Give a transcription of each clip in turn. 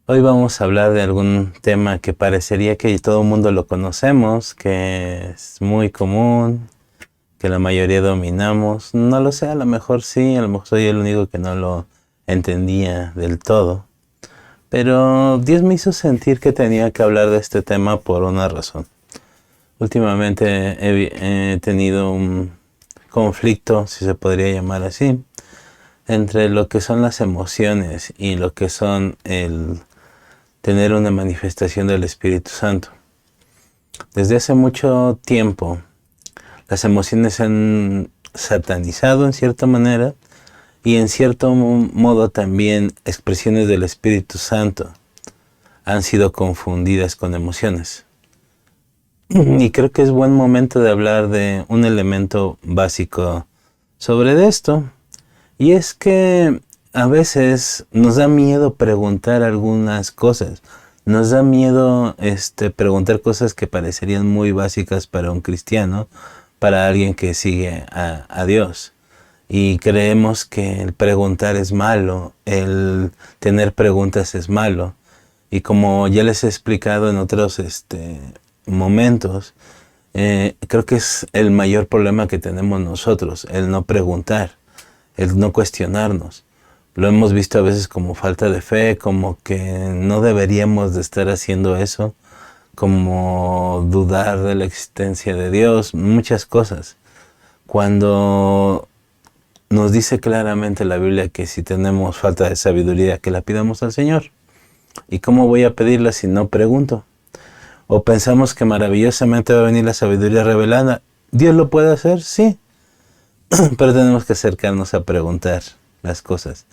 Hoy vamos a hablar de algún tema que parecería que todo el mundo lo conocemos, que es muy común, que la mayoría dominamos. No lo sé, a lo mejor sí, a lo mejor soy el único que no lo entendía del todo. Pero Dios me hizo sentir que tenía que hablar de este tema por una razón. Últimamente he tenido un conflicto, si se podría llamar así, entre lo que son las emociones y lo que son el tener una manifestación del Espíritu Santo. Desde hace mucho tiempo, las emociones se han satanizado en cierta manera y en cierto modo también expresiones del Espíritu Santo han sido confundidas con emociones. Y creo que es buen momento de hablar de un elemento básico sobre esto, y es que a veces nos da miedo preguntar algunas cosas. Nos da miedo preguntar cosas que parecerían muy básicas para un cristiano, para alguien que sigue a Dios. Y creemos que el preguntar es malo, el tener preguntas es malo. Y como ya les he explicado en otros momentos, creo que es el mayor problema que tenemos nosotros, el no preguntar, el no cuestionarnos. Lo hemos visto a veces como falta de fe, como que no deberíamos de estar haciendo eso, como dudar de la existencia de Dios, muchas cosas. Cuando nos dice claramente la Biblia que si tenemos falta de sabiduría, que la pidamos al Señor. ¿Y cómo voy a pedirla si no pregunto? O pensamos que maravillosamente va a venir la sabiduría revelada. ¿Dios lo puede hacer? Sí. Pero tenemos que acercarnos a preguntar las cosas.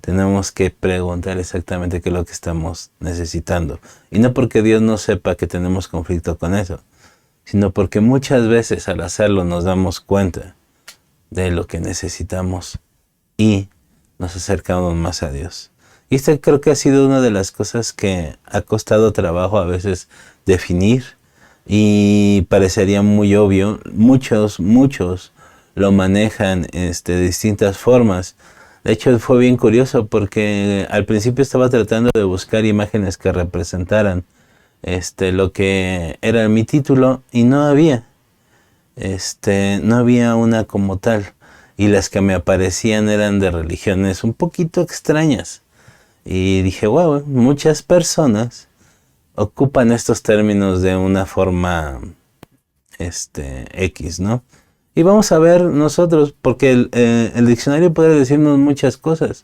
Tenemos que preguntar exactamente qué es lo que estamos necesitando. Y no porque Dios no sepa que tenemos conflicto con eso, sino porque muchas veces al hacerlo nos damos cuenta de lo que necesitamos y nos acercamos más a Dios. Y esta creo que ha sido una de las cosas que ha costado trabajo a veces definir, y parecería muy obvio. Muchos lo manejan de distintas formas. De hecho, fue bien curioso porque al principio estaba tratando de buscar imágenes que representaran lo que era mi título, y no había. No había una como tal. Y las que me aparecían eran de religiones un poquito extrañas. Y dije, wow, muchas personas ocupan estos términos de una forma X, ¿no? Y vamos a ver nosotros, porque el diccionario puede decirnos muchas cosas,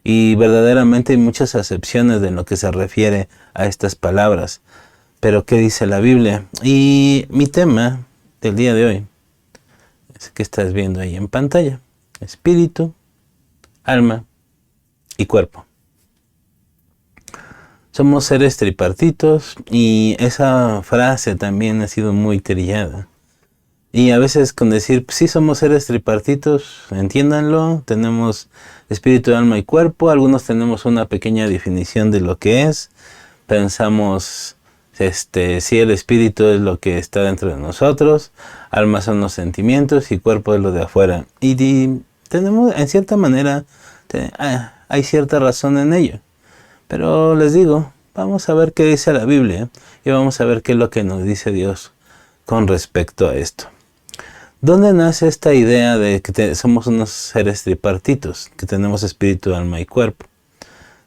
y verdaderamente hay muchas acepciones de lo que se refiere a estas palabras. Pero ¿qué dice la Biblia? Y mi tema del día de hoy es que estás viendo ahí en pantalla: espíritu, alma y cuerpo. Somos seres tripartitos, y esa frase también ha sido muy trillada. Y a veces con decir, sí somos seres tripartitos, entiéndanlo, tenemos espíritu, alma y cuerpo. Algunos tenemos una pequeña definición de lo que es. Pensamos, sí, el espíritu es lo que está dentro de nosotros, alma son los sentimientos y cuerpo es lo de afuera. Y tenemos, en cierta manera, hay cierta razón en ello. Pero les digo, vamos a ver qué dice la Biblia y vamos a ver qué es lo que nos dice Dios con respecto a esto. ¿Dónde nace esta idea de que somos unos seres tripartitos, que tenemos espíritu, alma y cuerpo?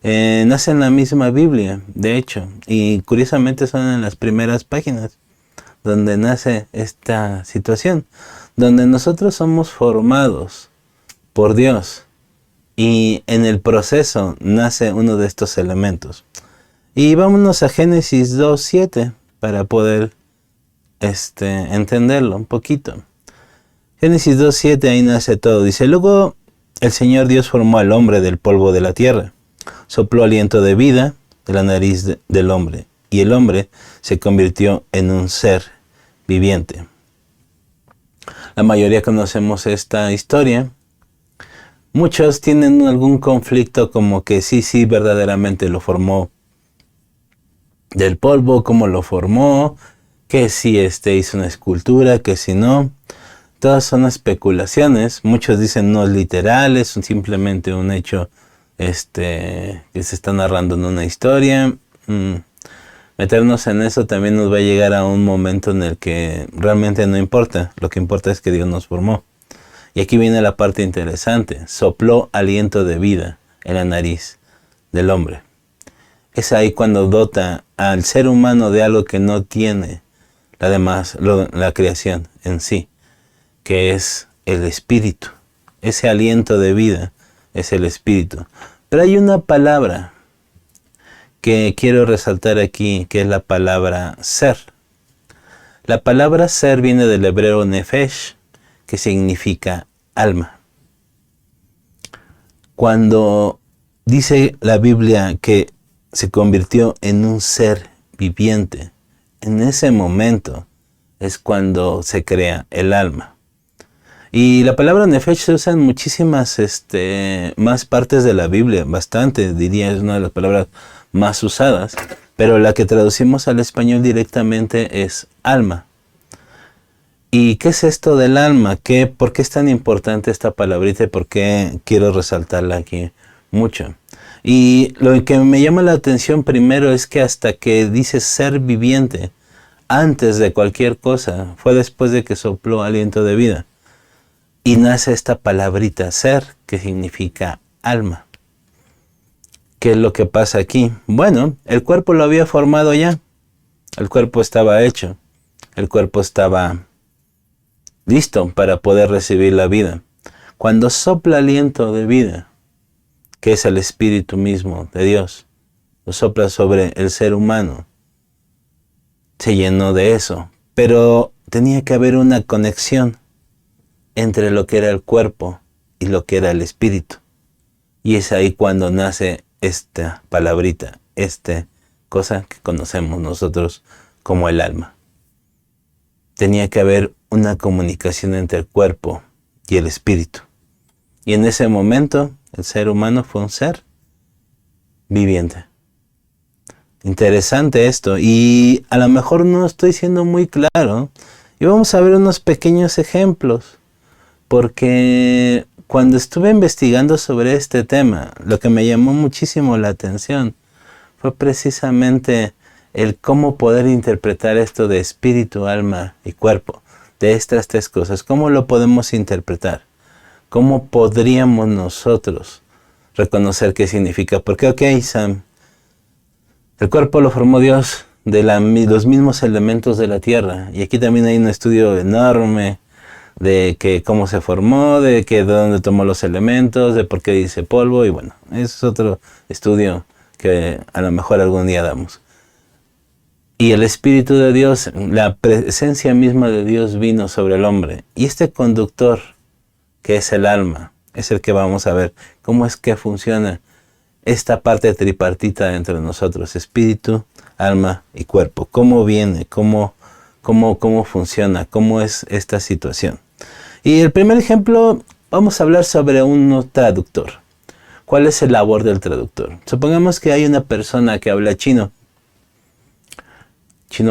Nace en la misma Biblia, de hecho, y curiosamente son en las primeras páginas donde nace esta situación, donde nosotros somos formados por Dios, y en el proceso nace uno de estos elementos. Y vámonos a Génesis 2:7 para poder entenderlo un poquito. Génesis 2:7, ahí nace todo. Dice, luego el Señor Dios formó al hombre del polvo de la tierra, sopló aliento de vida de la nariz del hombre, y el hombre se convirtió en un ser viviente. La mayoría conocemos esta historia. Muchos tienen algún conflicto, como que sí, verdaderamente lo formó del polvo, cómo lo formó, que si hizo una escultura, que si no. Todas son especulaciones. Muchos dicen no es literal, es simplemente un hecho que se está narrando en una historia. Meternos en eso también nos va a llegar a un momento en el que realmente no importa. Lo que importa es que Dios nos formó. Y aquí viene la parte interesante. Sopló aliento de vida en la nariz del hombre. Es ahí cuando dota al ser humano de algo que no tiene la creación en sí, que es el espíritu. Ese aliento de vida es el espíritu. Pero hay una palabra que quiero resaltar aquí, que es la palabra ser. La palabra ser viene del hebreo nefesh, que significa alma. Cuando dice la Biblia que se convirtió en un ser viviente, en ese momento es cuando se crea el alma. Y la palabra nefesh se usa en muchísimas más partes de la Biblia, bastante, diría, es una de las palabras más usadas, pero la que traducimos al español directamente es alma. ¿Y qué es esto del alma? ¿Por qué es tan importante esta palabrita y por qué quiero resaltarla aquí mucho? Y lo que me llama la atención primero es que hasta que dice ser viviente, antes de cualquier cosa, fue después de que sopló aliento de vida. Y nace esta palabrita ser, que significa alma. ¿Qué es lo que pasa aquí? Bueno, el cuerpo lo había formado ya. El cuerpo estaba hecho. El cuerpo estaba listo para poder recibir la vida. Cuando sopla aliento de vida, que es el espíritu mismo de Dios, lo sopla sobre el ser humano, se llenó de eso. Pero tenía que haber una conexión entre lo que era el cuerpo y lo que era el espíritu. Y es ahí cuando nace esta palabrita, esta cosa que conocemos nosotros como el alma. Tenía que haber una comunicación entre el cuerpo y el espíritu. Y en ese momento el ser humano fue un ser viviente. Interesante esto, y a lo mejor no estoy siendo muy claro. Y vamos a ver unos pequeños ejemplos, porque cuando estuve investigando sobre este tema, lo que me llamó muchísimo la atención fue precisamente el cómo poder interpretar esto de espíritu, alma y cuerpo, de estas tres cosas. ¿Cómo lo podemos interpretar? ¿Cómo podríamos nosotros reconocer qué significa? Porque, ok, Sam, el cuerpo lo formó Dios de los mismos elementos de la tierra. Y aquí también hay un estudio enorme de que cómo se formó, de dónde tomó los elementos, de por qué dice polvo. Y bueno, es otro estudio que a lo mejor algún día damos. Y el Espíritu de Dios, la presencia misma de Dios vino sobre el hombre. Y este conductor, que es el alma, es el que vamos a ver cómo es que funciona esta parte tripartita entre nosotros, espíritu, alma y cuerpo. ¿Cómo viene? ¿Cómo funciona? ¿Cómo es esta situación? Y el primer ejemplo, vamos a hablar sobre un traductor. ¿Cuál es el labor del traductor? Supongamos que hay una persona que habla chino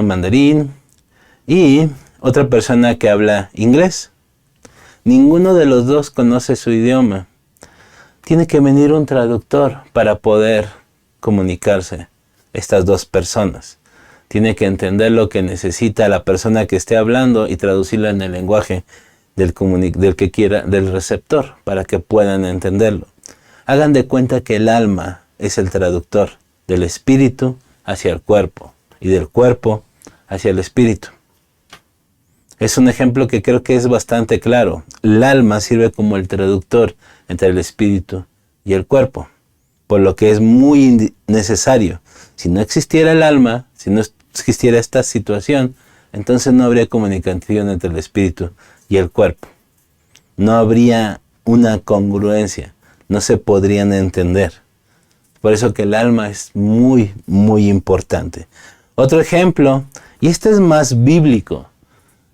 mandarín, y otra persona que habla inglés. Ninguno de los dos conoce su idioma. Tiene que venir un traductor para poder comunicarse estas dos personas. Tiene que entender lo que necesita la persona que esté hablando y traducirlo en el lenguaje del que quiera, del receptor, para que puedan entenderlo. Hagan de cuenta que el alma es el traductor del espíritu hacia el cuerpo y del cuerpo hacia el espíritu. Es un ejemplo que creo que es bastante claro. El alma sirve como el traductor entre el espíritu y el cuerpo, por lo que es muy necesario. Si no existiera el alma, si no existiera esta situación, entonces no habría comunicación entre el espíritu y el cuerpo. No habría una congruencia, no se podrían entender. Por eso que el alma es muy, muy importante. Otro ejemplo, y este es más bíblico,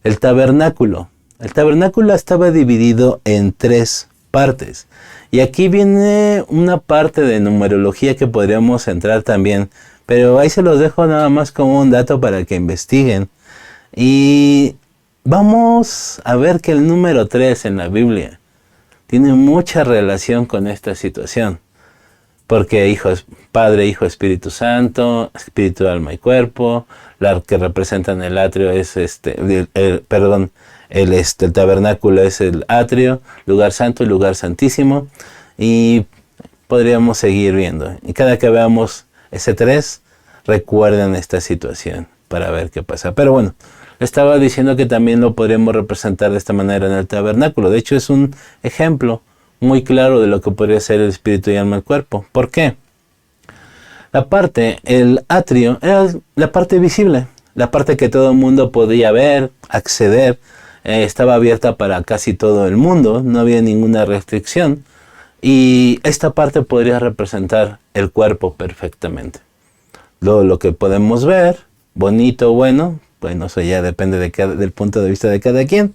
el tabernáculo. El tabernáculo estaba dividido en tres partes. Y aquí viene una parte de numerología que podríamos entrar también, pero ahí se los dejo nada más como un dato para que investiguen. Y vamos a ver que el número 3 en la Biblia tiene mucha relación con esta situación. porque Padre, Hijo, Espíritu Santo, Espíritu, alma y cuerpo. La que representan el atrio es el tabernáculo es el atrio, lugar santo y lugar santísimo. Y podríamos seguir viendo. Y cada que veamos ese 3, recuerden esta situación para ver qué pasa. Pero bueno, estaba diciendo que también lo podríamos representar de esta manera en el tabernáculo. De hecho, es un ejemplo muy claro de lo que podría ser el espíritu y alma y cuerpo. ¿Por qué? El atrio, era la parte visible, la parte que todo el mundo podía ver, acceder, estaba abierta para casi todo el mundo, no había ninguna restricción, y esta parte podría representar el cuerpo perfectamente. Lo que podemos ver, bonito o bueno, eso ya depende del punto de vista de cada quien,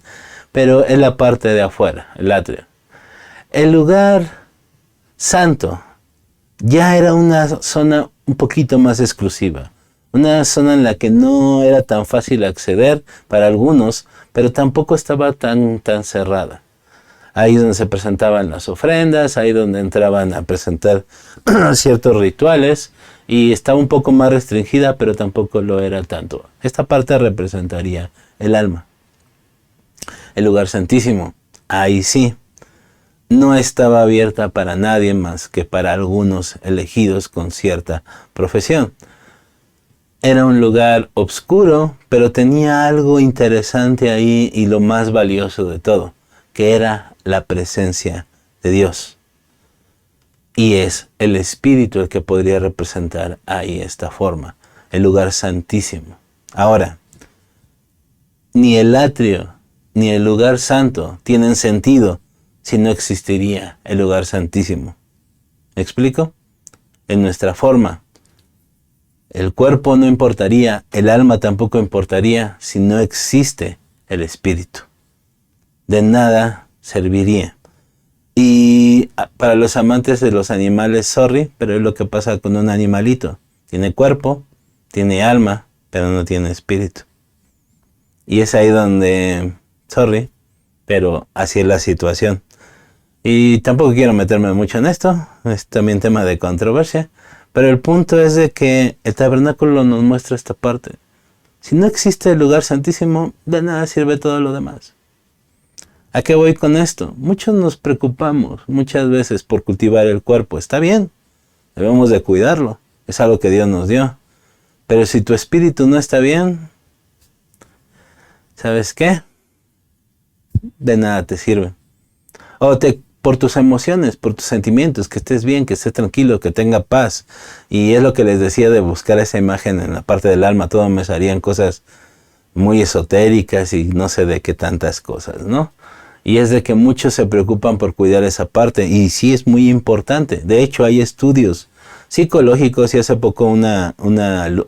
pero es la parte de afuera, el atrio. El lugar santo ya era una zona un poquito más exclusiva, una zona en la que no era tan fácil acceder para algunos, pero tampoco estaba tan cerrada. Ahí es donde se presentaban las ofrendas, ahí donde entraban a presentar ciertos rituales, y estaba un poco más restringida, pero tampoco lo era tanto. Esta parte representaría el alma. El lugar santísimo, ahí sí, no estaba abierta para nadie más que para algunos elegidos con cierta profesión. Era un lugar oscuro, pero tenía algo interesante ahí, y lo más valioso de todo, que era la presencia de Dios. Y es el Espíritu el que podría representar ahí esta forma, el lugar santísimo. Ahora, ni el atrio ni el lugar santo tienen sentido si no existiría el lugar santísimo. ¿Me explico? En nuestra forma, el cuerpo no importaría, el alma tampoco importaría si no existe el Espíritu. De nada serviría. Y para los amantes de los animales, sorry, pero es lo que pasa con un animalito. Tiene cuerpo, tiene alma, pero no tiene espíritu. Y es ahí donde, sorry, pero así es la situación. Y tampoco quiero meterme mucho en esto, es también tema de controversia, pero el punto es de que el tabernáculo nos muestra esta parte. Si no existe el lugar santísimo, de nada sirve todo lo demás. ¿A qué voy con esto? Muchos nos preocupamos muchas veces por cultivar el cuerpo. Está bien, debemos de cuidarlo, es algo que Dios nos dio. Pero si tu espíritu no está bien, ¿sabes qué? De nada te sirve. Por tus emociones, por tus sentimientos, que estés bien, que estés tranquilo, que tenga paz. Y es lo que les decía de buscar esa imagen en la parte del alma. Todo me salían cosas muy esotéricas y no sé de qué tantas cosas, ¿no? Y es de que muchos se preocupan por cuidar esa parte, y sí es muy importante. De hecho, hay estudios psicológicos, y hace poco una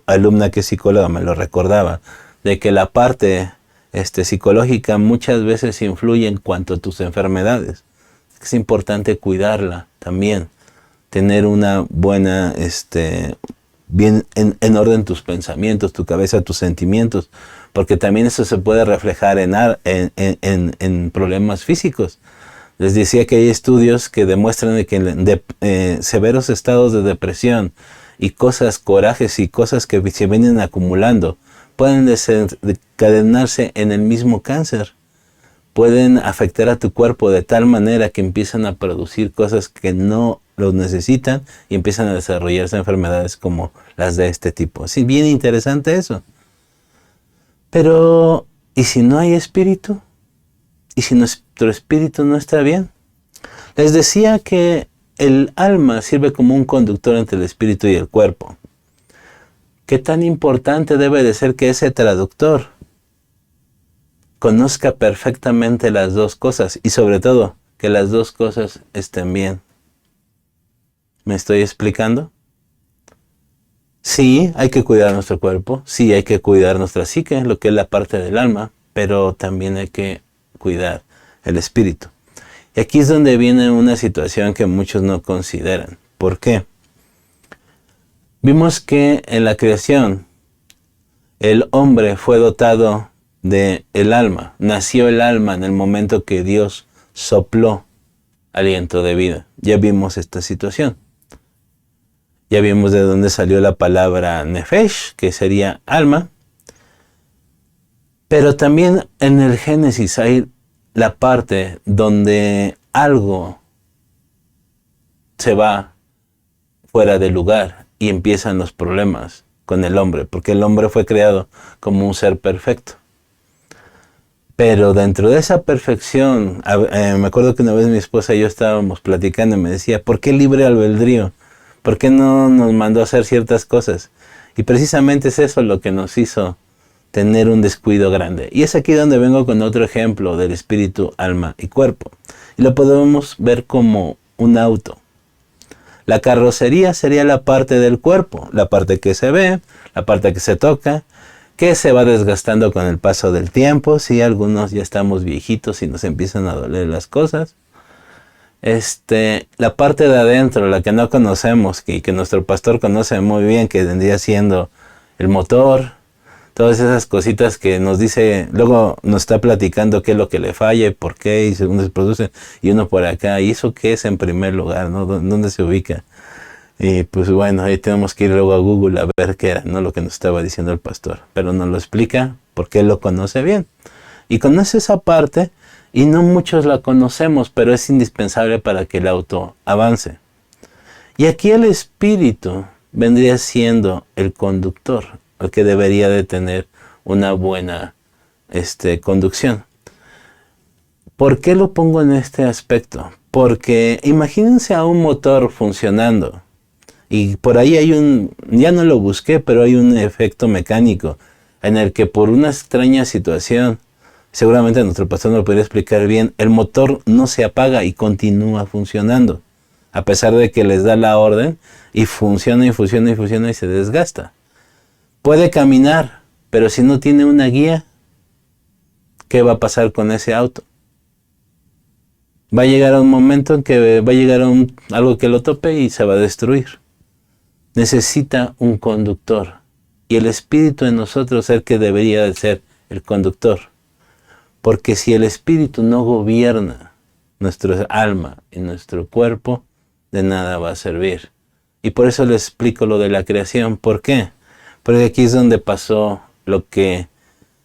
alumna que es psicóloga me lo recordaba, de que la parte psicológica muchas veces influye en cuanto a tus enfermedades. Es importante cuidarla también, tener una buena, bien en orden tus pensamientos, tu cabeza, tus sentimientos, porque también eso se puede reflejar en problemas físicos. Les decía que hay estudios que demuestran que en severos estados de depresión y corajes y cosas que se vienen acumulando pueden desencadenarse en el mismo cáncer. Pueden afectar a tu cuerpo de tal manera que empiezan a producir cosas que no lo necesitan y empiezan a desarrollarse enfermedades como las de este tipo. Sí, bien interesante eso. Pero, ¿y si no hay espíritu? ¿Y si nuestro espíritu no está bien? Les decía que el alma sirve como un conductor entre el espíritu y el cuerpo. ¿Qué tan importante debe de ser que ese traductor conozca perfectamente las dos cosas, y sobre todo que las dos cosas estén bien? ¿Me estoy explicando? Sí, hay que cuidar nuestro cuerpo, sí, hay que cuidar nuestra psique, lo que es la parte del alma, pero también hay que cuidar el espíritu. Y aquí es donde viene una situación que muchos no consideran. ¿Por qué? Vimos que en la creación el hombre fue dotado de el alma. Nació el alma en el momento que Dios sopló aliento de vida. Ya vimos esta situación. Ya vimos de dónde salió la palabra nefesh, que sería alma. Pero también en el Génesis hay la parte donde algo se va fuera de lugar y empiezan los problemas con el hombre, porque el hombre fue creado como un ser perfecto. Pero dentro de esa perfección, me acuerdo que una vez mi esposa y yo estábamos platicando y me decía, ¿por qué libre albedrío? ¿Por qué no nos mandó a hacer ciertas cosas? Y precisamente es eso lo que nos hizo tener un descuido grande. Y es aquí donde vengo con otro ejemplo del espíritu, alma y cuerpo. Y lo podemos ver como un auto. La carrocería sería la parte del cuerpo, la parte que se ve, la parte que se toca, que se va desgastando con el paso del tiempo. Sí, algunos ya estamos viejitos y nos empiezan a doler las cosas. La parte de adentro, la que no conocemos y que nuestro pastor conoce muy bien, que vendría siendo el motor, todas esas cositas que nos dice, luego nos está platicando qué es lo que le falla y por qué, y según se produce, y uno por acá, ¿y eso qué es en primer lugar? ¿No? ¿Dónde se ubica? Y pues bueno, ahí tenemos que ir luego a Google a ver qué era, ¿no? Lo que nos estaba diciendo el pastor, pero nos lo explica porque él lo conoce bien. Y conoce esa parte, y no muchos la conocemos, pero es indispensable para que el auto avance. Y aquí el espíritu vendría siendo el conductor, el que debería de tener una buena conducción. ¿Por qué lo pongo en este aspecto? Porque imagínense a un motor funcionando y por ahí hay ya no lo busqué, pero hay un efecto mecánico en el que por una extraña situación, seguramente nuestro pastor nos lo podría explicar bien, el motor no se apaga y continúa funcionando, a pesar de que les da la orden y funciona y funciona y funciona y se desgasta. Puede caminar, pero si no tiene una guía, ¿qué va a pasar con ese auto? Va a llegar a un momento en que va a llegar a algo que lo tope y se va a destruir. Necesita un conductor. Y el espíritu en nosotros es el que debería de ser el conductor. Porque si el espíritu no gobierna nuestra alma y nuestro cuerpo, de nada va a servir. Y por eso les explico lo de la creación. ¿Por qué? Porque aquí es donde pasó lo que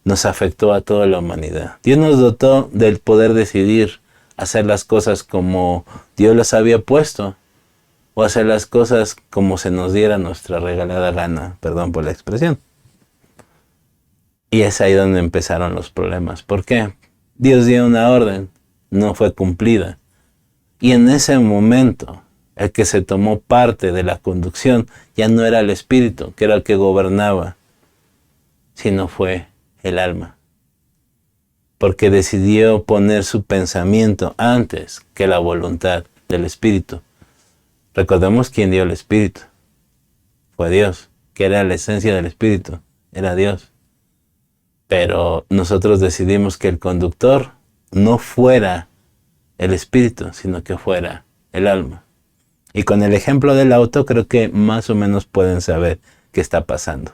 nos afectó a toda la humanidad. Dios nos dotó del poder decidir hacer las cosas como Dios las había puesto, o hacer las cosas como se nos diera nuestra regalada gana, perdón por la expresión. Y es ahí donde empezaron los problemas. ¿Por qué? Dios dio una orden, no fue cumplida. Y en ese momento, el que se tomó parte de la conducción ya no era el espíritu, que era el que gobernaba, sino fue el alma. Porque decidió poner su pensamiento antes que la voluntad del espíritu. Recordemos quién dio el espíritu. Fue Dios, que era la esencia del espíritu, era Dios. Pero nosotros decidimos que el conductor no fuera el espíritu, sino que fuera el alma. Y con el ejemplo del auto creo que más o menos pueden saber qué está pasando.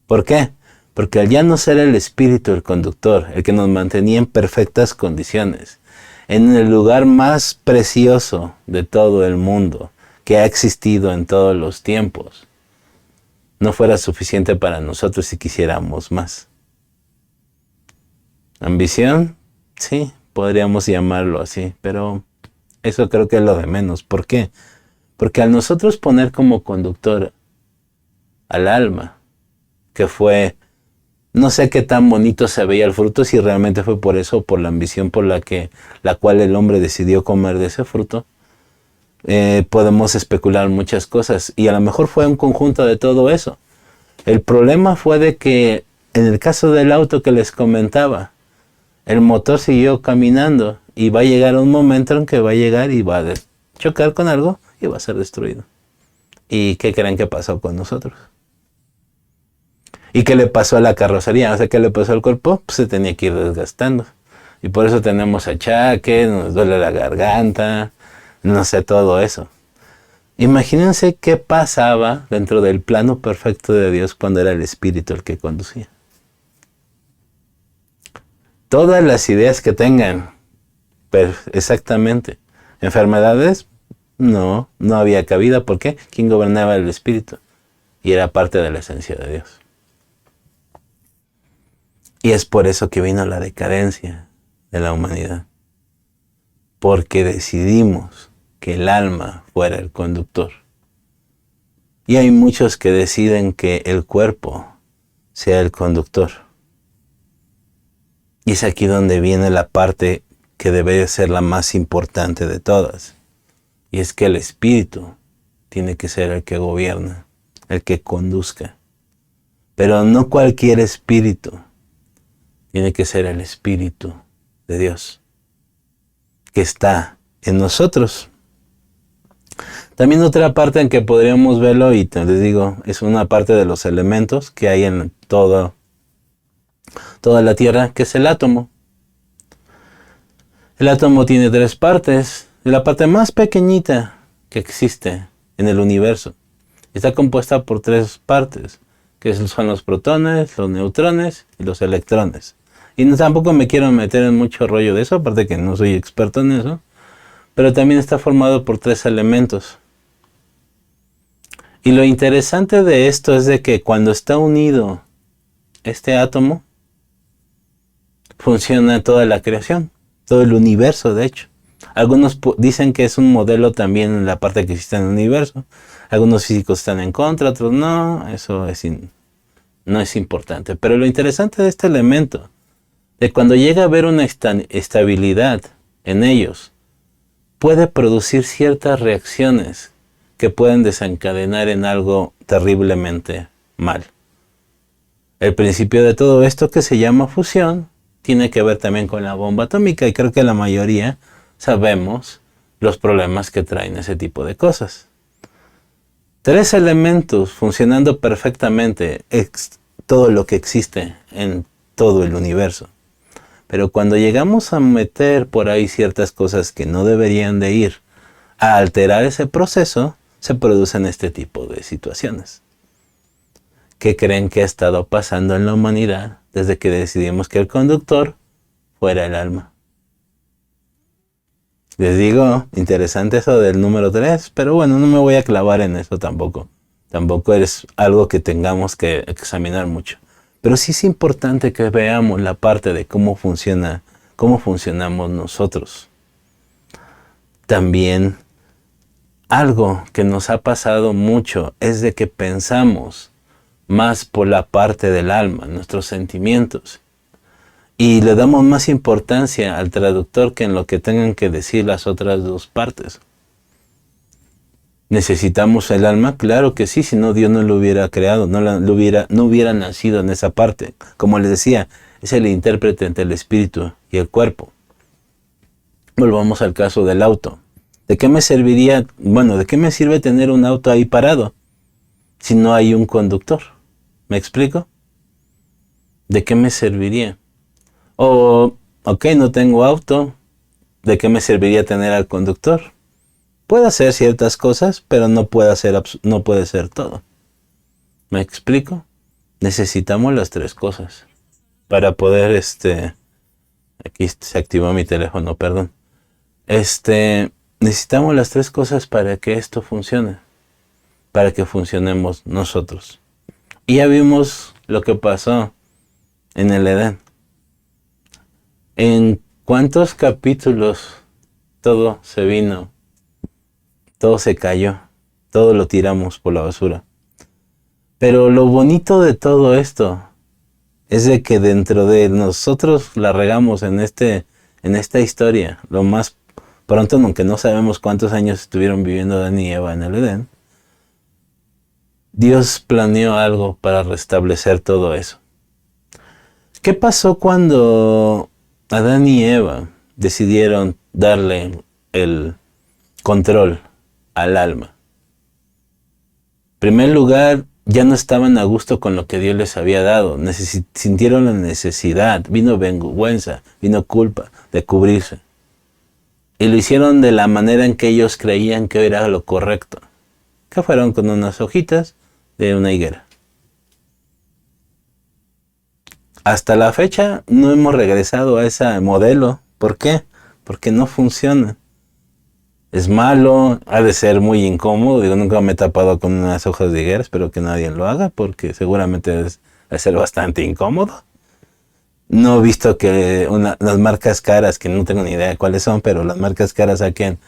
¿Por qué? Porque al ya no ser el espíritu el conductor, el que nos mantenía en perfectas condiciones, en el lugar más precioso de todo el mundo, que ha existido en todos los tiempos, no fuera suficiente para nosotros si quisiéramos más. ¿Ambición? Sí, podríamos llamarlo así, pero eso creo que es lo de menos. ¿Por qué? Porque al nosotros poner como conductor al alma, que fue, no sé qué tan bonito se veía el fruto, si realmente fue por eso, por la ambición por la cual el hombre decidió comer de ese fruto, podemos especular muchas cosas, y a lo mejor fue un conjunto de todo eso. El problema fue de que, en el caso del auto que les comentaba, el motor siguió caminando, y va a llegar un momento en que va a llegar y va a chocar con algo, y va a ser destruido. ¿Y qué creen que pasó con nosotros? ¿Y qué le pasó a la carrocería? O sea, ¿qué le pasó al cuerpo? Pues se tenía que ir desgastando. Y por eso tenemos achaques, nos duele la garganta, no sé, todo eso. Imagínense qué pasaba dentro del plano perfecto de Dios cuando era el Espíritu el que conducía. Todas las ideas que tengan, exactamente. Enfermedades, No, no había cabida. ¿Por qué? ¿Quién gobernaba el espíritu? Y era parte de la esencia de Dios. Y es por eso que vino la decadencia de la humanidad. Porque decidimos que el alma fuera el conductor. Y hay muchos que deciden que el cuerpo sea el conductor. Y es aquí donde viene la parte que debe ser la más importante de todas. Y es que el espíritu tiene que ser el que gobierna, el que conduzca. Pero no cualquier espíritu. Tiene que ser el Espíritu de Dios, que está en nosotros. También otra parte en que podríamos verlo, y te les digo, es una parte de los elementos que hay en toda la Tierra, que es el átomo. El átomo tiene 3 partes, y la parte más pequeñita que existe en el universo está compuesta por 3 partes, que son los protones, los neutrones y los electrones. Y tampoco me quiero meter en mucho rollo de eso, aparte que no soy experto en eso, pero también está formado por 3 elementos. Y lo interesante de esto es de que cuando está unido este átomo, funciona toda la creación, todo el universo de hecho. Algunos dicen que es un modelo también en la parte que existe en el universo. Algunos físicos están en contra, otros no. Eso no es importante. Pero lo interesante de este elemento, de cuando llega a haber una estabilidad en ellos, puede producir ciertas reacciones que pueden desencadenar en algo terriblemente mal. El principio de todo esto, que se llama fusión, tiene que ver también con la bomba atómica, y creo que la mayoría sabemos los problemas que traen ese tipo de cosas. 3 elementos funcionando perfectamente es todo lo que existe en todo el universo. Pero cuando llegamos a meter por ahí ciertas cosas que no deberían de ir a alterar ese proceso, se producen este tipo de situaciones. ¿Qué creen que ha estado pasando en la humanidad desde que decidimos que el conductor fuera el alma? Les digo, interesante eso del número 3, pero bueno, no me voy a clavar en eso tampoco. Tampoco es algo que tengamos que examinar mucho. Pero sí es importante que veamos la parte de cómo funcionamos nosotros. También algo que nos ha pasado mucho es de que pensamos más por la parte del alma, nuestros sentimientos. Y le damos más importancia al traductor que en lo que tengan que decir las otras 2 partes. ¿Necesitamos el alma? Claro que sí, si no Dios no lo hubiera creado, no hubiera nacido en esa parte. Como les decía, es el intérprete entre el espíritu y el cuerpo. Volvamos al caso del auto. ¿De qué me serviría, de qué me sirve tener un auto ahí parado si no hay un conductor? ¿Me explico? ¿De qué me serviría? Ok, no tengo auto, ¿de qué me serviría tener al conductor? Puede hacer ciertas cosas, pero no puede ser todo. ¿Me explico? Necesitamos las 3 cosas para poder, aquí se activó mi teléfono, perdón. Necesitamos las 3 cosas para que esto funcione, para que funcionemos nosotros. Y ya vimos lo que pasó en el Edén. ¿En cuántos capítulos todo se vino? Todo se cayó, todo lo tiramos por la basura. Pero lo bonito de todo esto es de que dentro de nosotros la regamos en esta historia. Lo más pronto, aunque no sabemos cuántos años estuvieron viviendo Adán y Eva en el Edén, Dios planeó algo para restablecer todo eso. ¿Qué pasó cuando Adán y Eva decidieron darle el control al alma? En primer lugar, ya no estaban a gusto con lo que Dios les había dado. Sintieron la necesidad, vino vergüenza, vino culpa de cubrirse. Y lo hicieron de la manera en que ellos creían que era lo correcto. Que fueron con unas hojitas de una higuera. Hasta la fecha no hemos regresado a ese modelo. ¿Por qué? Porque no funciona. es malo, ha de ser muy incómodo. Digo, nunca me he tapado con unas hojas de higuera, espero que nadie lo haga, porque seguramente ha de ser bastante incómodo. No he visto que las marcas caras, que no tengo ni idea de cuáles son, pero las marcas caras saquen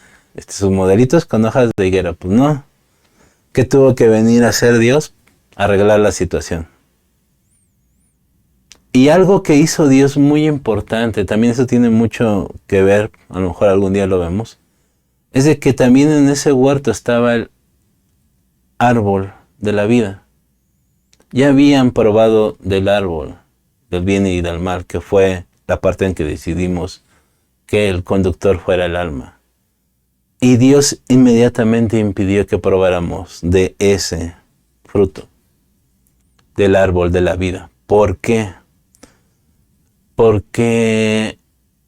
sus modelitos con hojas de higuera. Pues no. ¿Qué tuvo que venir a hacer Dios? Arreglar la situación. Y algo que hizo Dios muy importante, también eso tiene mucho que ver, a lo mejor algún día lo vemos, es de que también en ese huerto estaba el árbol de la vida. Ya habían probado del árbol del bien y del mal, que fue la parte en que decidimos que el conductor fuera el alma. Y Dios inmediatamente impidió que probáramos de ese fruto, del árbol de la vida. ¿Por qué? Porque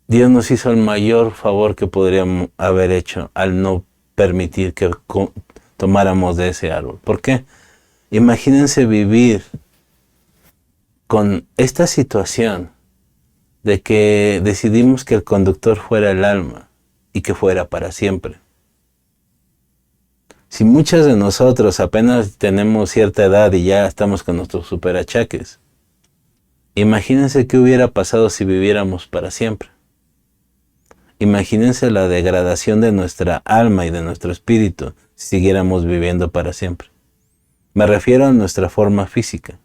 Dios nos hizo el mayor favor que podríamos haber hecho al no permitir que tomáramos de ese árbol. ¿Por qué? Imagínense vivir con esta situación de que decidimos que el conductor fuera el alma y que fuera para siempre. Si muchos de nosotros apenas tenemos cierta edad y ya estamos con nuestros superachaques, imagínense qué hubiera pasado si viviéramos para siempre. Imagínense la degradación de nuestra alma y de nuestro espíritu si siguiéramos viviendo para siempre. Me refiero a nuestra forma física.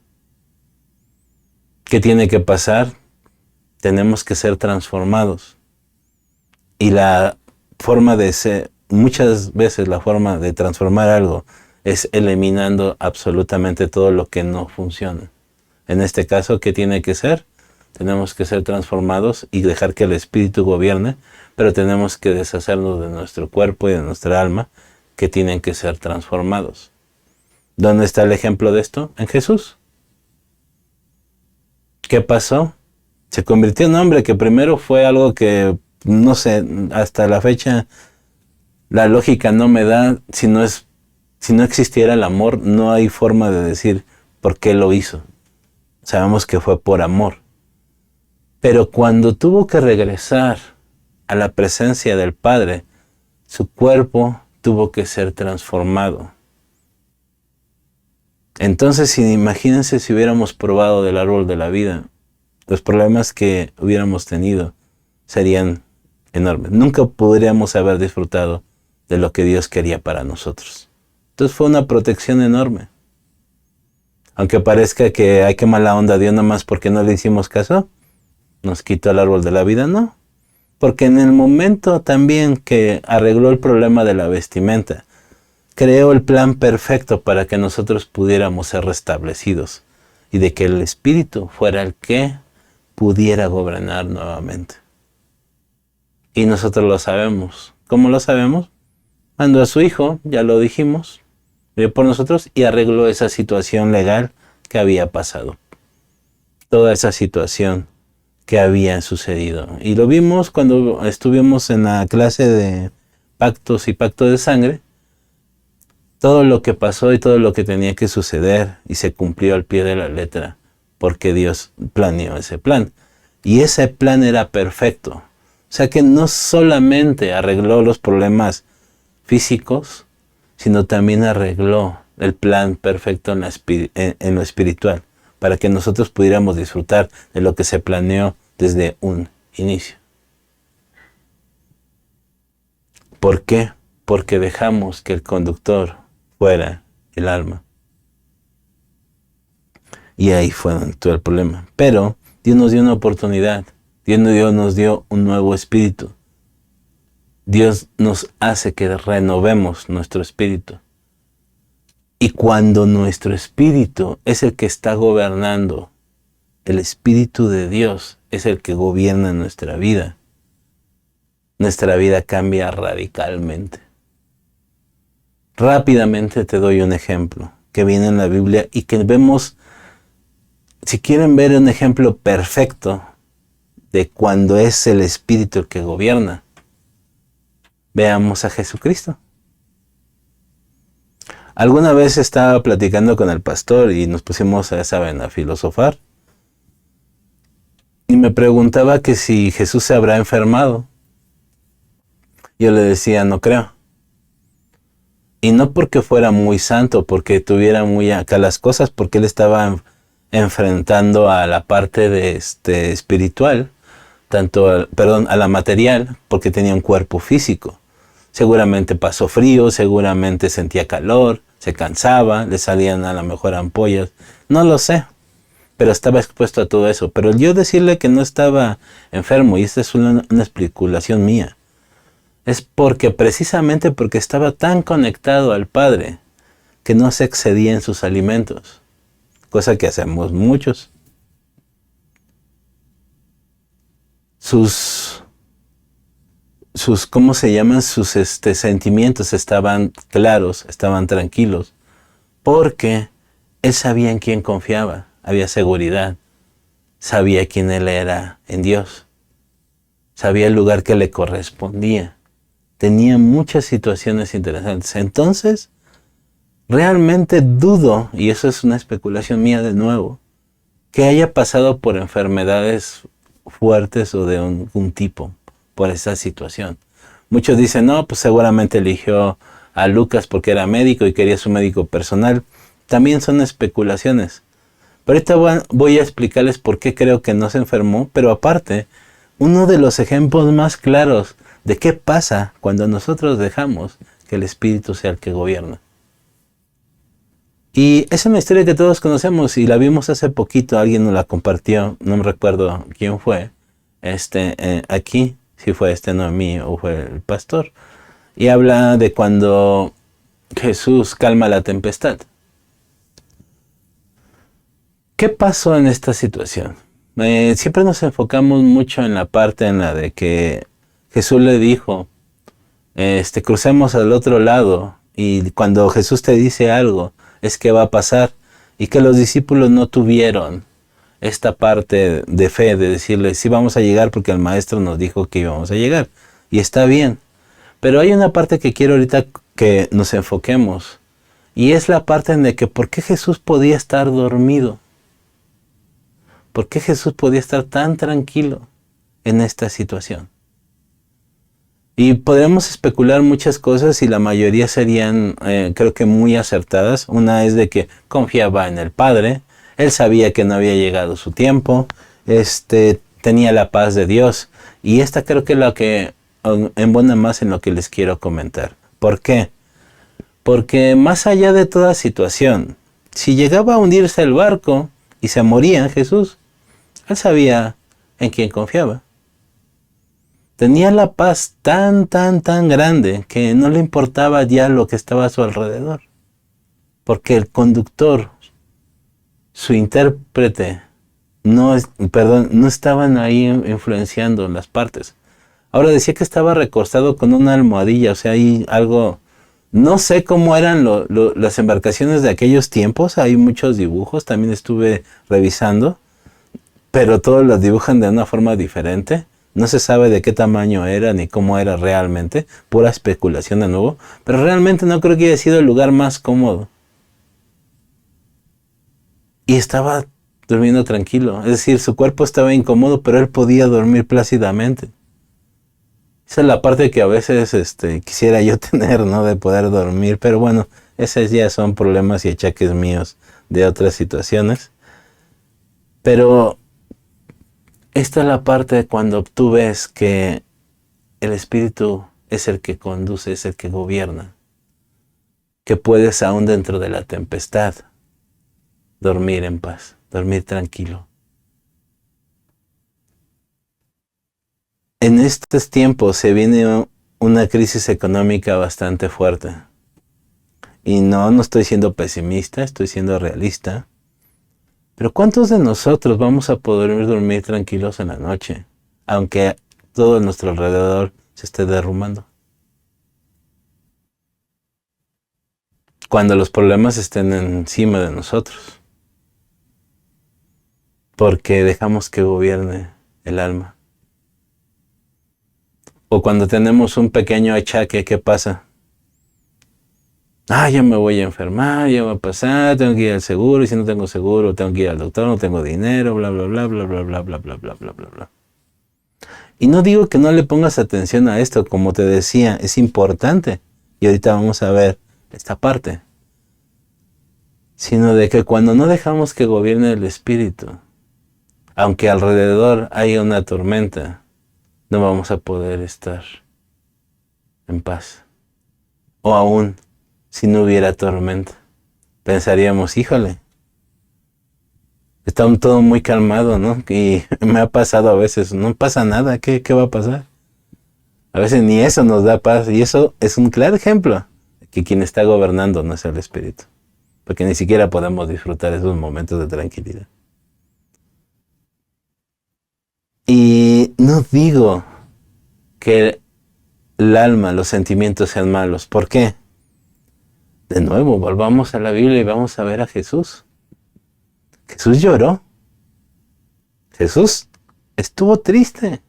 ¿Qué tiene que pasar? Tenemos que ser transformados. Y la forma de ser, muchas veces la forma de transformar algo es eliminando absolutamente todo lo que no funciona. En este caso, ¿qué tiene que ser? Tenemos que ser transformados y dejar que el espíritu gobierne, pero tenemos que deshacernos de nuestro cuerpo y de nuestra alma, que tienen que ser transformados. ¿Dónde está el ejemplo de esto? En Jesús. ¿Qué pasó? Se convirtió en hombre, que primero fue algo que, no sé, hasta la fecha la lógica no me da. Si no existiera el amor, no hay forma de decir por qué lo hizo. Sabemos que fue por amor. Pero cuando tuvo que regresar a la presencia del Padre, su cuerpo tuvo que ser transformado. Entonces, imagínense si hubiéramos probado del árbol de la vida, los problemas que hubiéramos tenido serían enormes. Nunca podríamos haber disfrutado de lo que Dios quería para nosotros. Entonces fue una protección enorme. Aunque parezca que hay que mala onda a Dios nomás porque no le hicimos caso, nos quitó el árbol de la vida, no. Porque en el momento también que arregló el problema de la vestimenta, creó el plan perfecto para que nosotros pudiéramos ser restablecidos y de que el Espíritu fuera el que pudiera gobernar nuevamente. Y nosotros lo sabemos. ¿Cómo lo sabemos? Mandó a su Hijo, ya lo dijimos, vivió por nosotros y arregló esa situación legal que había pasado. Toda esa situación que había sucedido. Y lo vimos cuando estuvimos en la clase de pactos y pacto de sangre. Todo lo que pasó y todo lo que tenía que suceder y se cumplió al pie de la letra porque Dios planeó ese plan. Y ese plan era perfecto. O sea que no solamente arregló los problemas físicos, sino también arregló el plan perfecto en lo espiritual, para que nosotros pudiéramos disfrutar de lo que se planeó desde un inicio. ¿Por qué? Porque dejamos que el conductor fuera el alma. Y ahí fue todo el problema. Pero Dios nos dio una oportunidad. Dios nos dio un nuevo espíritu. Dios nos hace que renovemos nuestro espíritu. Y cuando nuestro espíritu es el que está gobernando, el espíritu de Dios es el que gobierna nuestra vida cambia radicalmente. Rápidamente te doy un ejemplo que viene en la Biblia y que vemos, si quieren ver un ejemplo perfecto de cuando es el Espíritu el que gobierna, veamos a Jesucristo. Alguna vez estaba platicando con el pastor y nos pusimos, ya saben, a filosofar. Y me preguntaba que si Jesús se habrá enfermado. Yo le decía, no creo. Y no porque fuera muy santo, porque tuviera muy acá las cosas, porque él estaba enfrentando a la parte de espiritual, perdón, a la material, porque tenía un cuerpo físico. Seguramente pasó frío, seguramente sentía calor, se cansaba, le salían a lo mejor ampollas, no lo sé, pero estaba expuesto a todo eso. Pero yo decirle que no estaba enfermo, y esta es una especulación mía, es porque precisamente porque estaba tan conectado al Padre que no se excedía en sus alimentos, cosa que hacemos muchos. ¿Cómo se llaman? Sus sentimientos estaban claros, estaban tranquilos, porque él sabía en quién confiaba, había seguridad, sabía quién él era en Dios, sabía el lugar que le correspondía, tenía muchas situaciones interesantes. Entonces, realmente dudo, y eso es una especulación mía de nuevo, que haya pasado por enfermedades fuertes o de un tipo por esa situación. Muchos dicen, no, pues seguramente eligió a Lucas porque era médico y quería su médico personal. También son especulaciones. Pero ahorita voy a explicarles por qué creo que no se enfermó, pero aparte, uno de los ejemplos más claros de qué pasa cuando nosotros dejamos que el Espíritu sea el que gobierna. Y esa es una historia que todos conocemos y la vimos hace poquito, alguien nos la compartió, no me recuerdo quién fue, aquí, si fue Noemí o fue el pastor, y habla de cuando Jesús calma la tempestad. ¿Qué pasó en esta situación? Siempre nos enfocamos mucho en la parte en la de que Jesús le dijo, crucemos al otro lado, y cuando Jesús te dice algo, es que va a pasar, y que los discípulos no tuvieron esta parte de fe, de decirle, sí vamos a llegar porque el maestro nos dijo que íbamos a llegar, y está bien, pero hay una parte que quiero ahorita que nos enfoquemos, y es la parte en la que ¿por qué Jesús podía estar dormido? ¿Por qué Jesús podía estar tan tranquilo en esta situación? Y podríamos especular muchas cosas y la mayoría serían, creo que muy acertadas. Una es de que confiaba en el Padre, él sabía que no había llegado su tiempo, tenía la paz de Dios. Y esta creo que es lo que embona más en lo que les quiero comentar. ¿Por qué? Porque más allá de toda situación, si llegaba a hundirse el barco y se moría Jesús, él sabía en quién confiaba. Tenía la paz tan grande que no le importaba ya lo que estaba a su alrededor. Porque el conductor, su intérprete, no estaban ahí influenciando las partes. Ahora decía que estaba recostado con una almohadilla, o sea, hay algo. No sé cómo eran las embarcaciones de aquellos tiempos, hay muchos dibujos, también estuve revisando, pero todos los dibujan de una forma diferente. No se sabe de qué tamaño era ni cómo era realmente, pura especulación de nuevo, pero realmente no creo que haya sido el lugar más cómodo. Y estaba durmiendo tranquilo, es decir, su cuerpo estaba incómodo, pero él podía dormir plácidamente. Esa es la parte que a veces quisiera yo tener, ¿no? De poder dormir, pero bueno, esos ya son problemas y achaques míos de otras situaciones. Pero esta es la parte de cuando tú ves que el Espíritu es el que conduce, es el que gobierna. Que puedes aún dentro de la tempestad dormir en paz, dormir tranquilo. En estos tiempos se viene una crisis económica bastante fuerte. Y no estoy siendo pesimista, estoy siendo realista. Pero ¿cuántos de nosotros vamos a poder dormir tranquilos en la noche, aunque todo a nuestro alrededor se esté derrumbando? Cuando los problemas estén encima de nosotros. Porque dejamos que gobierne el alma. O cuando tenemos un pequeño achaque, ¿qué pasa? Ya me voy a enfermar, ya va a pasar, tengo que ir al seguro, y si no tengo seguro, tengo que ir al doctor, no tengo dinero, bla, bla, bla, bla, bla, bla, bla, bla, bla, bla, bla, bla. Y no digo que no le pongas atención a esto, como te decía, es importante. Y ahorita vamos a ver esta parte, sino de que cuando no dejamos que gobierne el espíritu, aunque alrededor haya una tormenta, no vamos a poder estar en paz. O aún, si no hubiera tormenta, pensaríamos, híjole, está todo muy calmado, ¿no? Y me ha pasado a veces, no pasa nada, ¿qué va a pasar? A veces ni eso nos da paz, y eso es un claro ejemplo de que quien está gobernando no es el espíritu, porque ni siquiera podemos disfrutar esos momentos de tranquilidad. Y no digo que el alma, los sentimientos sean malos. ¿Por qué? De nuevo, volvamos a la Biblia y vamos a ver a Jesús. Jesús lloró. Jesús estuvo triste.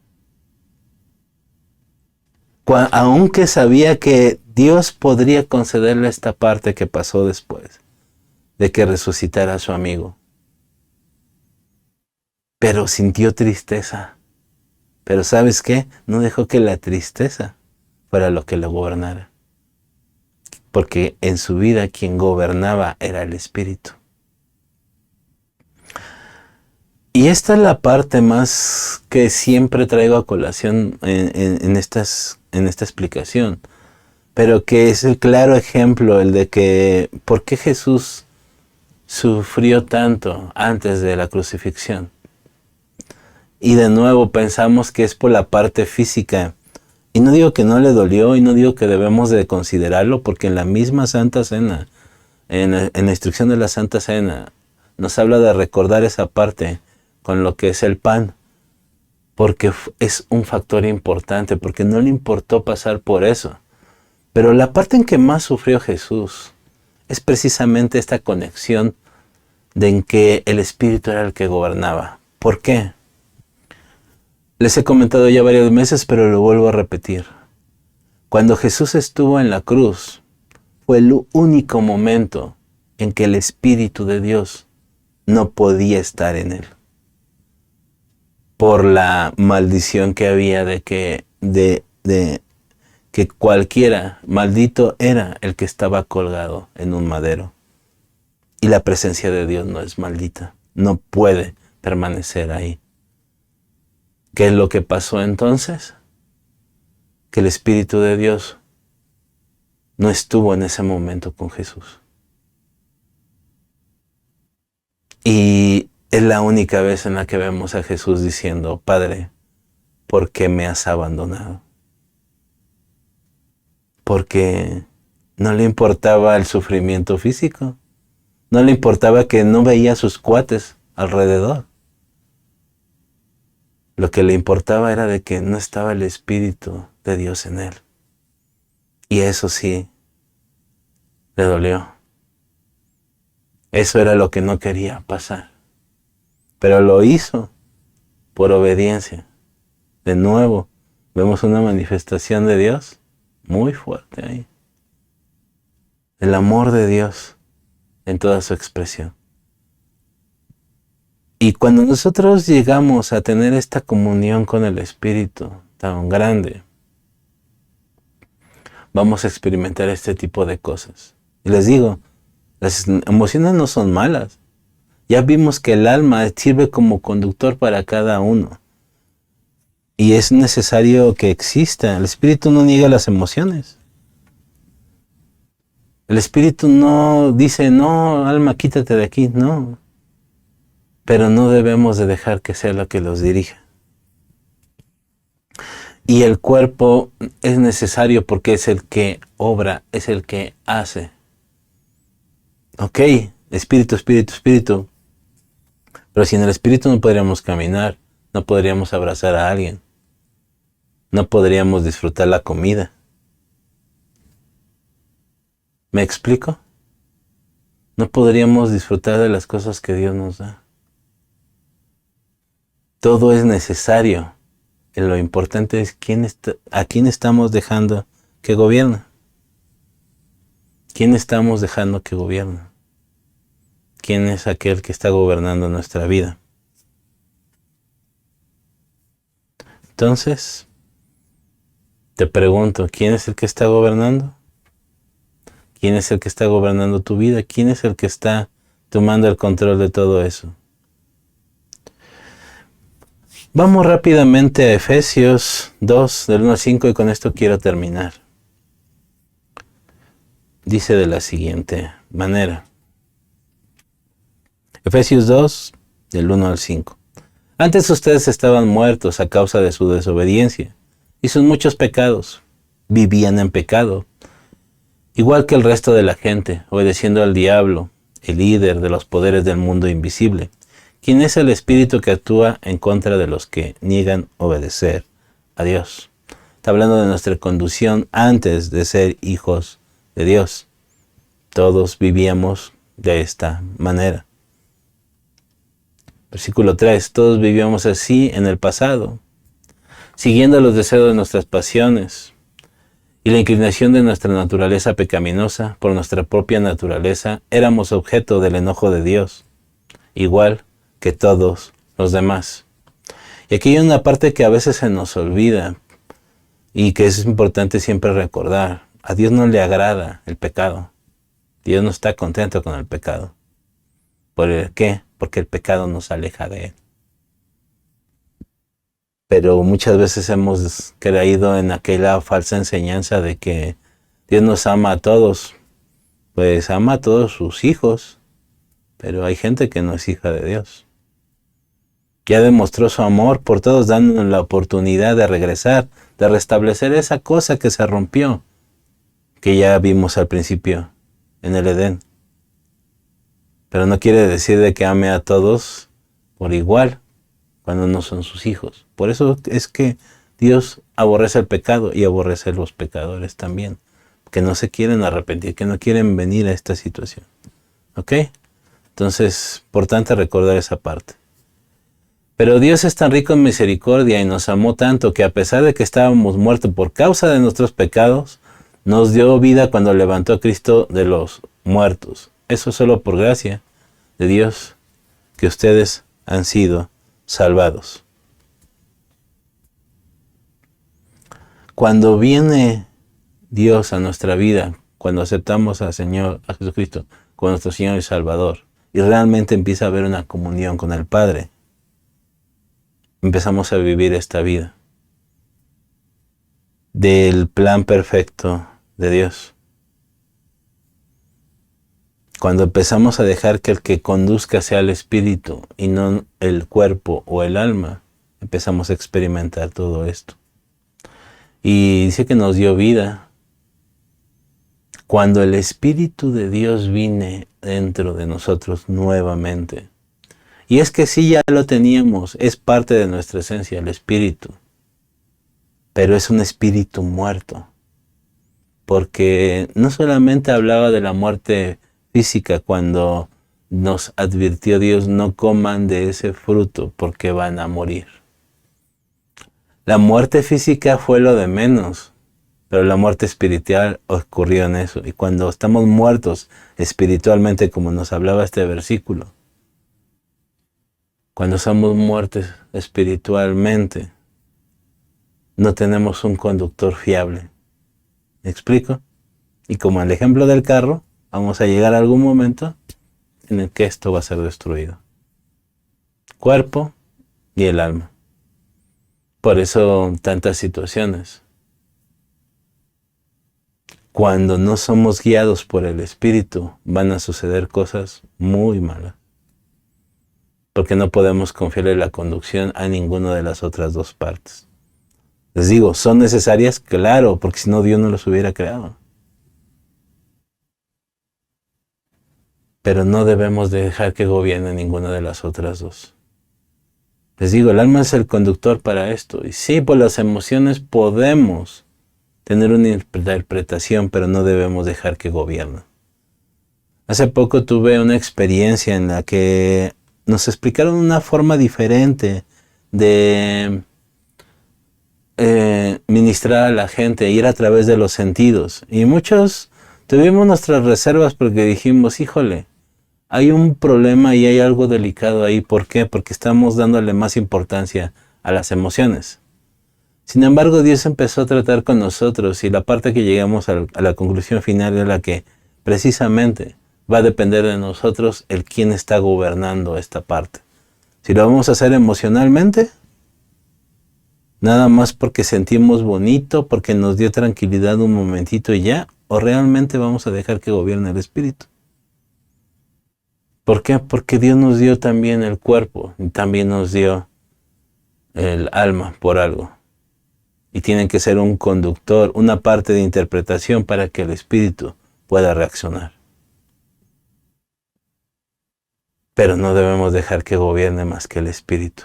Aunque sabía que Dios podría concederle esta parte que pasó después de que resucitara a su amigo. Pero sintió tristeza. Pero ¿sabes qué? No dejó que la tristeza fuera lo que lo gobernara. Porque en su vida quien gobernaba era el Espíritu. Y esta es la parte más que siempre traigo a colación en esta explicación. Pero que es el claro ejemplo, el de que ¿por qué Jesús sufrió tanto antes de la crucifixión? Y de nuevo pensamos que es por la parte física. Y no digo que no le dolió y no digo que debemos de considerarlo, porque en la misma Santa Cena, en la instrucción de la Santa Cena, nos habla de recordar esa parte con lo que es el pan, porque es un factor importante, porque no le importó pasar por eso. Pero la parte en que más sufrió Jesús es precisamente esta conexión de en que el Espíritu era el que gobernaba. ¿Por qué? Les he comentado ya varias veces, pero lo vuelvo a repetir. Cuando Jesús estuvo en la cruz, fue el único momento en que el Espíritu de Dios no podía estar en él. Por la maldición que había de que cualquiera maldito era el que estaba colgado en un madero. Y la presencia de Dios no es maldita, no puede permanecer ahí. ¿Qué es lo que pasó entonces? Que el Espíritu de Dios no estuvo en ese momento con Jesús. Y es la única vez en la que vemos a Jesús diciendo, Padre, ¿por qué me has abandonado? Porque no le importaba el sufrimiento físico, no le importaba que no veía a sus cuates alrededor. Lo que le importaba era de que no estaba el Espíritu de Dios en él. Y eso sí, le dolió. Eso era lo que no quería pasar. Pero lo hizo por obediencia. De nuevo, vemos una manifestación de Dios muy fuerte ahí. El amor de Dios en toda su expresión. Y cuando nosotros llegamos a tener esta comunión con el Espíritu tan grande, vamos a experimentar este tipo de cosas. Y les digo, las emociones no son malas. Ya vimos que el alma sirve como conductor para cada uno. Y es necesario que exista. El Espíritu no niega las emociones. El Espíritu no dice, no, alma, quítate de aquí, no. Pero no debemos de dejar que sea lo que los dirija. Y el cuerpo es necesario porque es el que obra, es el que hace. Ok, espíritu, espíritu, espíritu. Pero sin el espíritu no podríamos caminar, no podríamos abrazar a alguien, no podríamos disfrutar la comida. ¿Me explico? No podríamos disfrutar de las cosas que Dios nos da. Todo es necesario. Y lo importante es a quién estamos dejando que gobierne. ¿Quién estamos dejando que gobierne? ¿Quién es aquel que está gobernando nuestra vida? Entonces, te pregunto, ¿quién es el que está gobernando? ¿Quién es el que está gobernando tu vida? ¿Quién es el que está tomando el control de todo eso? Vamos rápidamente a Efesios 2, del 1 al 5, y con esto quiero terminar. Dice de la siguiente manera. Efesios 2, del 1 al 5. Antes ustedes estaban muertos a causa de su desobediencia y sus muchos pecados. Vivían en pecado, igual que el resto de la gente, obedeciendo al diablo, el líder de los poderes del mundo invisible, quien es el espíritu que actúa en contra de los que niegan obedecer a Dios. Está hablando de nuestra conducción antes de ser hijos de Dios. Todos vivíamos de esta manera. Versículo 3. Todos vivíamos así en el pasado, siguiendo los deseos de nuestras pasiones y la inclinación de nuestra naturaleza pecaminosa. Por nuestra propia naturaleza éramos objeto del enojo de Dios, igual que todos los demás. Y aquí hay una parte que a veces se nos olvida y que es importante siempre recordar. A Dios no le agrada el pecado. Dios no está contento con el pecado. ¿Por qué? Porque el pecado nos aleja de Él. Pero muchas veces hemos creído en aquella falsa enseñanza de que Dios nos ama a todos. Pues ama a todos sus hijos, pero hay gente que no es hija de Dios. Ya demostró su amor por todos, dándonos la oportunidad de regresar, de restablecer esa cosa que se rompió, que ya vimos al principio en el Edén. Pero no quiere decir de que ame a todos por igual cuando no son sus hijos. Por eso es que Dios aborrece el pecado y aborrece a los pecadores también, que no se quieren arrepentir, que no quieren venir a esta situación. ¿Ok? Entonces, importante recordar esa parte. Pero Dios es tan rico en misericordia y nos amó tanto que a pesar de que estábamos muertos por causa de nuestros pecados, nos dio vida cuando levantó a Cristo de los muertos. Eso solo por gracia de Dios que ustedes han sido salvados. Cuando viene Dios a nuestra vida, cuando aceptamos al Señor, a Jesucristo, como nuestro Señor y Salvador, y realmente empieza a haber una comunión con el Padre, empezamos a vivir esta vida del plan perfecto de Dios. Cuando empezamos a dejar que el que conduzca sea el espíritu y no el cuerpo o el alma, empezamos a experimentar todo esto. Y dice que nos dio vida. Cuando el Espíritu de Dios vine dentro de nosotros nuevamente. Y es que sí, ya lo teníamos, es parte de nuestra esencia, el Espíritu. Pero es un espíritu muerto. Porque no solamente hablaba de la muerte física cuando nos advirtió Dios, no coman de ese fruto porque van a morir. La muerte física fue lo de menos, pero la muerte espiritual ocurrió en eso. Y cuando estamos muertos espiritualmente, como nos hablaba este versículo, cuando somos muertos espiritualmente, no tenemos un conductor fiable. ¿Me explico? Y como el ejemplo del carro, vamos a llegar a algún momento en el que esto va a ser destruido. Cuerpo y el alma. Por eso tantas situaciones. Cuando no somos guiados por el Espíritu, van a suceder cosas muy malas. Porque no podemos confiarle la conducción a ninguna de las otras dos partes. Les digo, ¿son necesarias? Claro, porque si no Dios no los hubiera creado. Pero no debemos dejar que gobierne ninguna de las otras dos. Les digo, el alma es el conductor para esto. Y sí, por las emociones podemos tener una interpretación, pero no debemos dejar que gobierne. Hace poco tuve una experiencia en la que nos explicaron una forma diferente de ministrar a la gente, ir a través de los sentidos. Y muchos tuvimos nuestras reservas porque dijimos, híjole, hay un problema y hay algo delicado ahí. ¿Por qué? Porque estamos dándole más importancia a las emociones. Sin embargo, Dios empezó a tratar con nosotros y la parte que llegamos a la conclusión final es la que precisamente va a depender de nosotros el quién está gobernando esta parte. Si lo vamos a hacer emocionalmente, nada más porque sentimos bonito, porque nos dio tranquilidad un momentito y ya, o realmente vamos a dejar que gobierne el espíritu. ¿Por qué? Porque Dios nos dio también el cuerpo y también nos dio el alma por algo. Y tienen que ser un conductor, una parte de interpretación para que el espíritu pueda reaccionar. Pero no debemos dejar que gobierne más que el espíritu.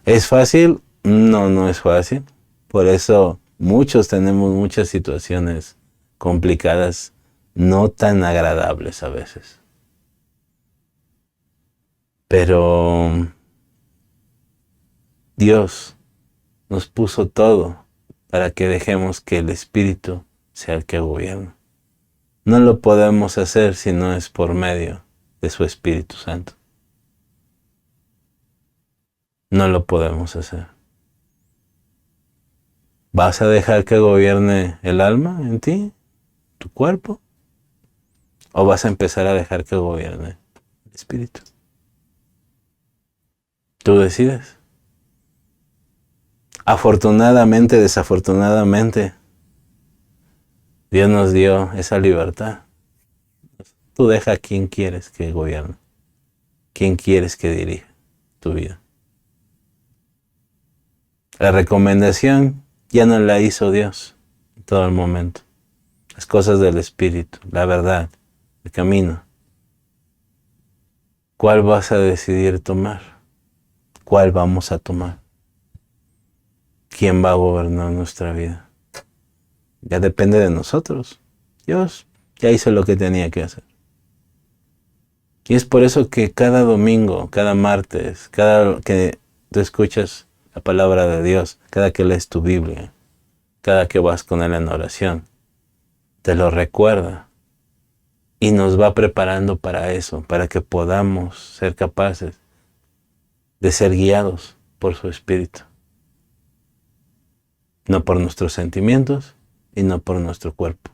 ¿Es fácil? No, no es fácil. Por eso muchos tenemos muchas situaciones complicadas, no tan agradables a veces. Pero Dios nos puso todo para que dejemos que el espíritu sea el que gobierna. No lo podemos hacer si no es por medio de su Espíritu Santo. No lo podemos hacer. ¿Vas a dejar que gobierne el alma en ti, tu cuerpo? ¿O vas a empezar a dejar que gobierne el espíritu? Tú decides. Afortunadamente, desafortunadamente, Dios nos dio esa libertad. Tú deja a quien quieres que gobierne, quien quieres que dirija tu vida. La recomendación ya no la hizo Dios en todo el momento. Las cosas del espíritu, la verdad, el camino. ¿Cuál vas a decidir tomar? ¿Cuál vamos a tomar? ¿Quién va a gobernar nuestra vida? Ya depende de nosotros. Dios ya hizo lo que tenía que hacer. Y es por eso que cada domingo, cada martes, cada que tú escuchas la palabra de Dios, cada que lees tu Biblia, cada que vas con Él en oración, te lo recuerda y nos va preparando para eso, para que podamos ser capaces de ser guiados por su Espíritu. No por nuestros sentimientos y no por nuestro cuerpo.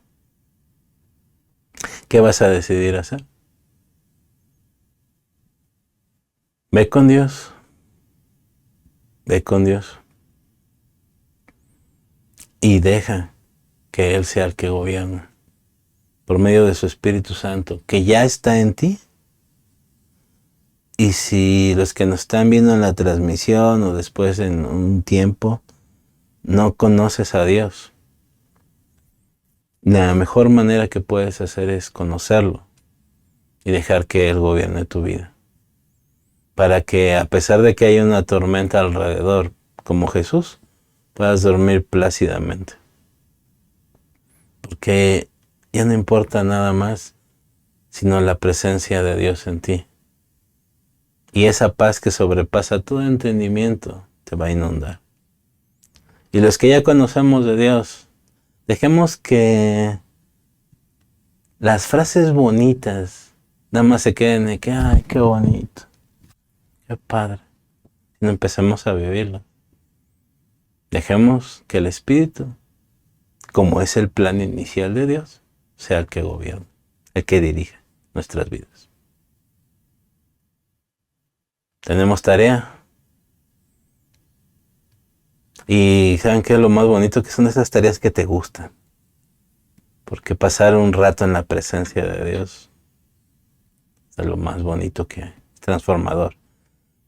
¿Qué vas a decidir hacer? Ve con Dios. Ve con Dios. Y deja que Él sea el que gobierna. Por medio de su Espíritu Santo, que ya está en ti. Y si los que nos están viendo en la transmisión o después en un tiempo, no conoces a Dios, la mejor manera que puedes hacer es conocerlo y dejar que Él gobierne tu vida. Para que a pesar de que haya una tormenta alrededor, como Jesús, puedas dormir plácidamente. Porque ya no importa nada más, sino la presencia de Dios en ti. Y esa paz que sobrepasa todo entendimiento te va a inundar. Y los que ya conocemos de Dios, dejemos que las frases bonitas nada más se queden de que, ay, qué bonito, qué padre. Y no empecemos a vivirlo. Dejemos que el Espíritu, como es el plan inicial de Dios, sea el que gobierna, el que dirija nuestras vidas. Tenemos tarea. Y ¿saben qué es lo más bonito? Que son esas tareas que te gustan. Porque pasar un rato en la presencia de Dios es lo más bonito que hay. Es transformador.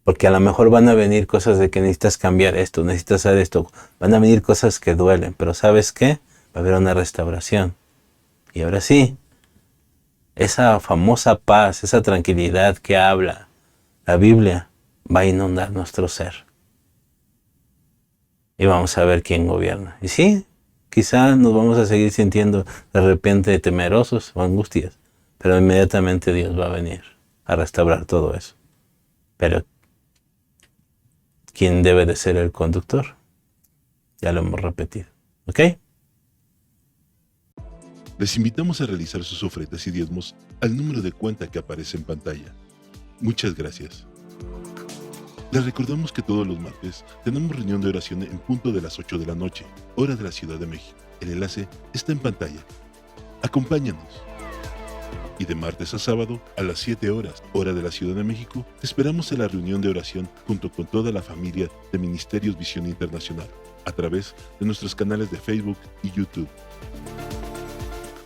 Porque a lo mejor van a venir cosas de que necesitas cambiar esto, necesitas hacer esto. Van a venir cosas que duelen. Pero ¿sabes qué? Va a haber una restauración. Y ahora sí, esa famosa paz, esa tranquilidad que habla la Biblia, va a inundar nuestro ser. Y vamos a ver quién gobierna. Y sí, quizá nos vamos a seguir sintiendo de repente temerosos o angustias, pero inmediatamente Dios va a venir a restaurar todo eso. Pero ¿quién debe de ser el conductor? Ya lo hemos repetido. ¿Ok? Les invitamos a realizar sus ofrendas y diezmos al número de cuenta que aparece en pantalla. Muchas gracias. Les recordamos que todos los martes tenemos reunión de oración en punto de las 8 de la noche, hora de la Ciudad de México. El enlace está en pantalla. Acompáñanos. Y de martes a sábado, a las 7 horas, hora de la Ciudad de México, te esperamos en la reunión de oración junto con toda la familia de Ministerios Visión Internacional, a través de nuestros canales de Facebook y YouTube.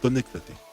Conéctate.